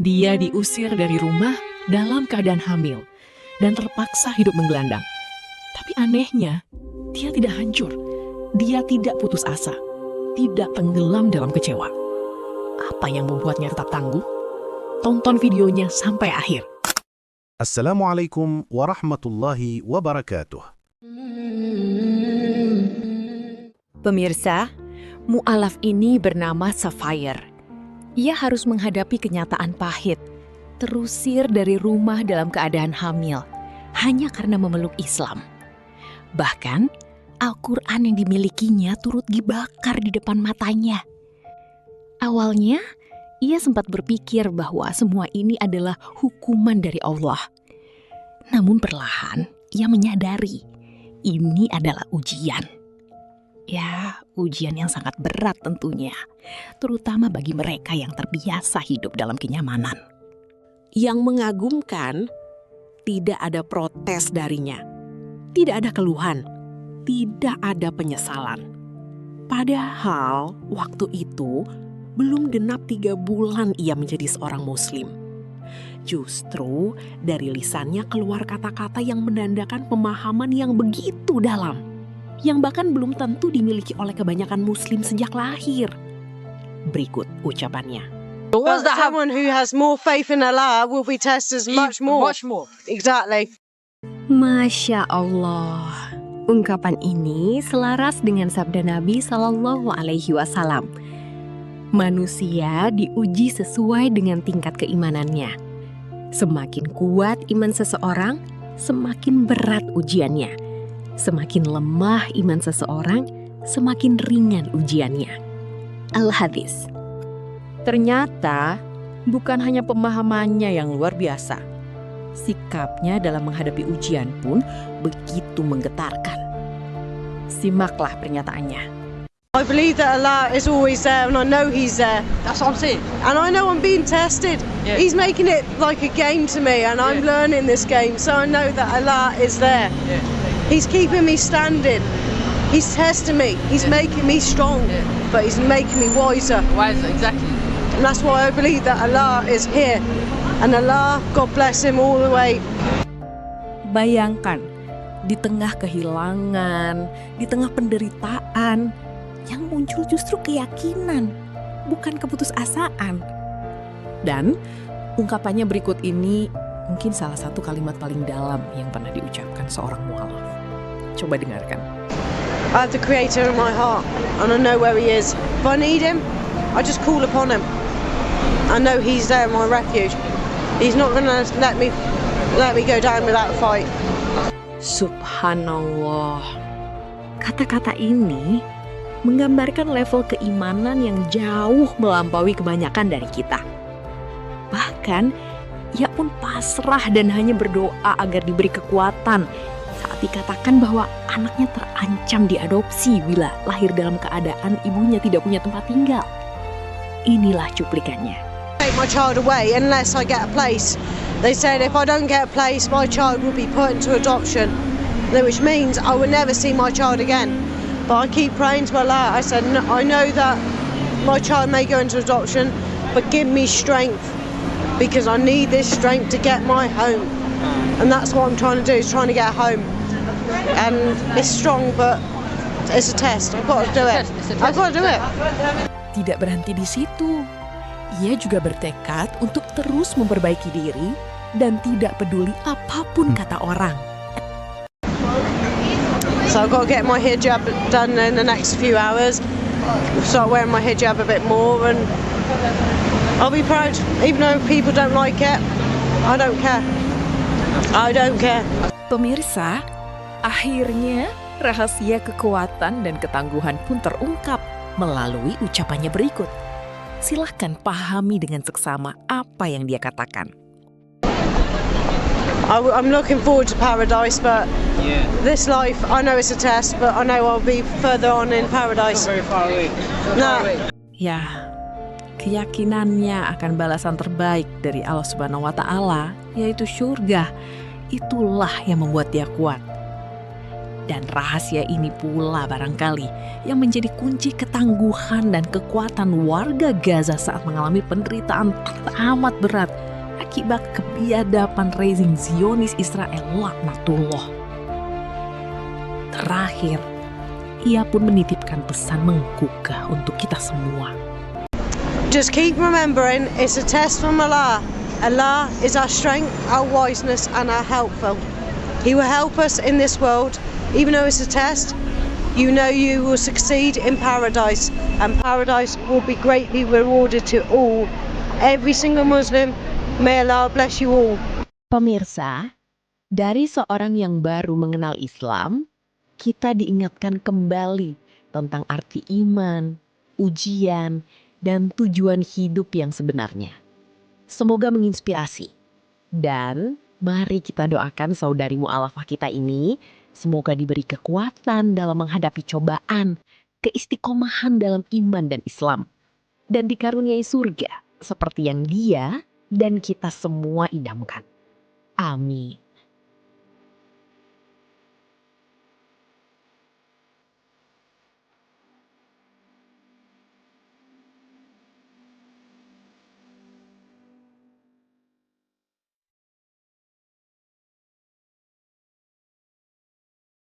Dia diusir dari rumah dalam keadaan hamil dan terpaksa hidup menggelandang. Tapi anehnya, dia tidak hancur. Dia tidak putus asa, tidak tenggelam dalam kecewa. Apa yang membuatnya tetap tangguh? Tonton videonya sampai akhir. Assalamualaikum warahmatullahi wabarakatuh. Pemirsa, mu'alaf ini bernama Sapphire. Ia harus menghadapi kenyataan pahit, terusir dari rumah dalam keadaan hamil, hanya karena memeluk Islam. Bahkan, Al-Quran yang dimilikinya turut dibakar di depan matanya. Awalnya, ia sempat berpikir bahwa semua ini adalah hukuman dari Allah. Namun perlahan, ia menyadari ini adalah ujian. Ya, ujian yang sangat berat tentunya, terutama bagi mereka yang terbiasa hidup dalam kenyamanan. Yang mengagumkan, tidak ada protes darinya, tidak ada keluhan, tidak ada penyesalan. Padahal waktu itu belum genap 3 bulan ia menjadi seorang muslim. Justru dari lisannya keluar kata-kata yang menandakan pemahaman yang begitu dalam, yang bahkan belum tentu dimiliki oleh kebanyakan muslim sejak lahir. Berikut ucapannya. Because someone who has more faith in Allah will be tested much more. Much more. Exactly. Masya Allah. Ungkapan ini selaras dengan sabda Nabi Shallallahu Alaihi Wasallam. Manusia diuji sesuai dengan tingkat keimanannya. Semakin kuat iman seseorang, semakin berat ujiannya. Semakin lemah iman seseorang, semakin ringan ujiannya. Al-Hadis. Ternyata bukan hanya pemahamannya yang luar biasa. Sikapnya dalam menghadapi ujian pun begitu menggetarkan. Simaklah pernyataannya. I believe that Allah is always there and I know He's there. That's what I'm saying. And I know I'm being tested. Yeah. He's making it like a game to me and I'm learning this game. So I know that Allah is there. Yeah. He's keeping me standing. He's testing me. He's making me strong. Yeah. But He's making me wiser. Wiser, exactly. And that's why I believe that Allah is here. And Allah, God bless Him all the way. Bayangkan, di tengah kehilangan, di tengah penderitaan, yang muncul justru keyakinan, bukan keputusasaan. Dan ungkapannya berikut ini mungkin salah satu kalimat paling dalam yang pernah diucapkan seorang mu'alaf. Coba dengarkan. I have the Creator in my heart and I know where He is. If I need Him, I just call upon Him. I know He's there, my refuge. He's not going to let me go down without a fight. Subhanallah. Kata-kata ini menggambarkan level keimanan yang jauh melampaui kebanyakan dari kita. Bahkan, ia pun pasrah dan hanya berdoa agar diberi kekuatan saat dikatakan bahwa anaknya terancam diadopsi bila lahir dalam keadaan ibunya tidak punya tempat tinggal. Inilah cuplikannya. Take my child away unless I get a place. They said if I don't get a place, my child will be put into adoption, which means I will never see my child again. But I keep praying to Allah. I said, no, I know that my child may go into adoption, but give me strength because I need this strength to get my home. And that's what I'm trying to do, is trying to get home. And it's strong, but it's a test. I've got to do it. I've got to do it. Tidak berhenti di situ. Ia juga bertekad untuk terus memperbaiki diri dan tidak peduli apapun kata orang. So I've got to get my hijab done in the next few hours. Start wearing my hijab a bit more and I'll be proud. Even though people don't like it, I don't care. I don't care. Pemirsa, akhirnya rahasia kekuatan dan ketangguhan pun terungkap melalui ucapannya berikut. Silahkan pahami dengan seksama apa yang dia katakan. I'm looking forward to paradise, but this life, I know it's a test, but I know I'll be further on in paradise. Very far away. No. Ya, keyakinannya akan balasan terbaik dari Allah Subhanahu wa Ta'ala, yaitu surga. Itulah yang membuat dia kuat. Dan rahasia ini pula barangkali yang menjadi kunci ketangguhan dan kekuatan warga Gaza saat mengalami penderitaan teramat berat akibat kebiadaban rezim Zionis Israel laknatullah. Terakhir, ia pun menitipkan pesan menggugah untuk kita semua. Just keep remembering it's a test from Allah. Allah is our strength, our wiseness, and our helpful. He will help us in this world. Even though it's a test, you know you will succeed in paradise, and paradise will be greatly rewarded to all. Every single Muslim, may Allah bless you all. Pemirsa, dari seorang yang baru mengenal Islam, kita diingatkan kembali tentang arti iman, ujian, dan tujuan hidup yang sebenarnya. Semoga menginspirasi. Dan mari kita doakan saudari mu'alafah kita ini, semoga diberi kekuatan dalam menghadapi cobaan, keistiqomahan dalam iman dan Islam, dan dikaruniai surga seperti yang dia dan kita semua idamkan. Amin.